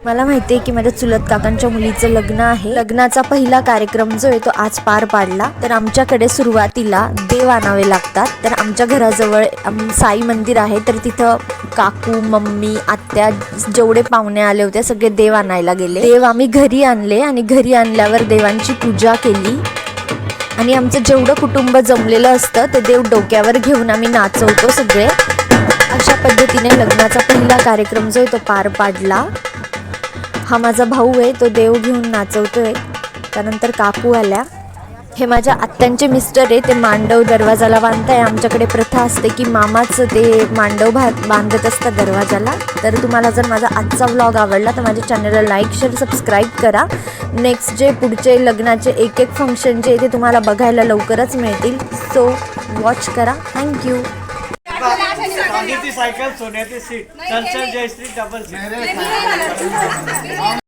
मला माहिती आहे की माझ्या चुलत काकांच्या मुलीचं लग्न आहे. लग्नाचा पहिला कार्यक्रम जो आहे तो आज पार पाडला. तर आमच्याकडे सुरुवातीला देव आणावे लागतात. तर आमच्या घराजवळ साई मंदिर आहे. तर तिथं काकू, मम्मी, आत्या जेवढे पाहुणे आले होते सगळे देव आणायला गेले. देव आम्ही घरी आणले आणि घरी आणल्यावर देवांची पूजा केली आणि आमचं जेवढं कुटुंब जमलेलं असतं ते देव डोक्यावर घेऊन आम्ही नाचवतो सगळे. अशा पद्धतीने लग्नाचा पहिला कार्यक्रम जो आहे तो पार पाडला. हा माझा भाऊ आहे, तो देव घेऊन नाचवतोय. त्यानंतर काकू आल्या. हे माझ्या आत्यांचे मिस्टर आहे, ते मांडव दरवाजाला बांधताय. आमच्याकडे प्रथा असते की मामाचं ते मांडव बांधत असतात दरवाजाला. तर तुम्हाला जर माझा आजचा व्लॉग आवडला तर माझ्या चॅनलला लाईक, शेअर, सबस्क्राईब करा. नेक्स्ट जे पुढचे लग्नाचे एक फंक्शन जे ते तुम्हाला बघायला लवकरच मिळतील. सो वॉच करा. थँक्यू. सायकल सोन्याची सीट चल जयश्री डबल सीट.